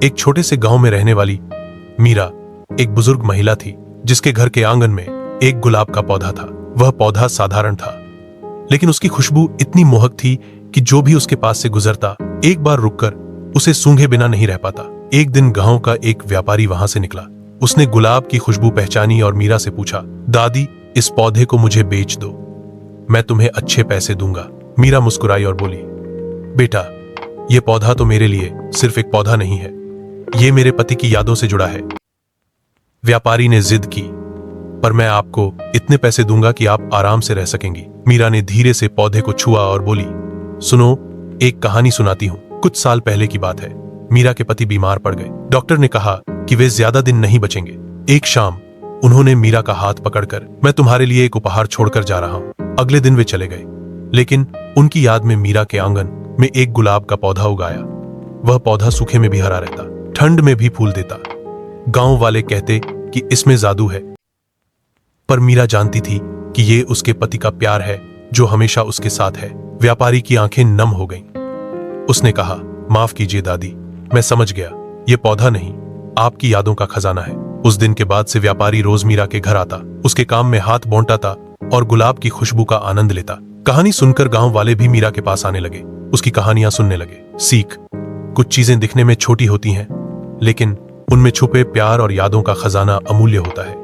एक छोटे से गांव में रहने वाली मीरा एक बुजुर्ग महिला थी, जिसके घर के आंगन में एक गुलाब का पौधा था। वह पौधा साधारण था, लेकिन उसकी खुशबू इतनी मोहक थी कि जो भी उसके पास से गुजरता एक बार रुककर उसे सूंघे बिना नहीं रह पाता। एक दिन गांव का एक व्यापारी वहां से निकला। उसने गुलाब की खुशबू पहचानी और मीरा से पूछा, दादी, इस पौधे को मुझे बेच दो, मैं तुम्हें अच्छे पैसे दूंगा। मीरा मुस्कुराई और बोली, बेटा, यह पौधा तो मेरे लिए सिर्फ एक पौधा नहीं है, ये मेरे पति की यादों से जुड़ा है। व्यापारी ने जिद की, पर मैं आपको इतने पैसे दूंगा कि आप आराम से रह सकेंगी। मीरा ने धीरे से पौधे को छुआ और बोली, सुनो, एक कहानी सुनाती हूं। कुछ साल पहले की बात है। मीरा के पति बीमार पड़ गए। डॉक्टर ने कहा कि वे ज्यादा दिन नहीं बचेंगे। एक शाम उन्होंने मीरा का हाथ पकड़कर, मैं तुम्हारे लिए एक उपहार छोड़कर जा रहा हूं। अगले दिन वे चले गए, लेकिन उनकी याद में मीरा के आंगन में एक गुलाब का पौधा उगाया। वह पौधा सूखे में भी हरा रहता, ठंड में भी फूल देता। गांव वाले कहते कि इसमें जादू है, पर मीरा जानती थी कि ये उसके पति का प्यार है जो हमेशा उसके साथ है। व्यापारी की आंखें नम हो गईं। उसने कहा, माफ कीजिए दादी, मैं समझ गया, ये पौधा नहीं, आपकी यादों का खजाना है। उस दिन के बाद से व्यापारी रोज मीरा के घर आता, उसके काम में हाथ बौंटाता और गुलाब की खुशबू का आनंद लेता। कहानी सुनकर गांव वाले भी मीरा के पास आने लगे, उसकी कहानियां सुनने लगे। सीख, कुछ चीजें दिखने में छोटी होती हैं, लेकिन उनमें छुपे प्यार और यादों का खजाना अमूल्य होता है।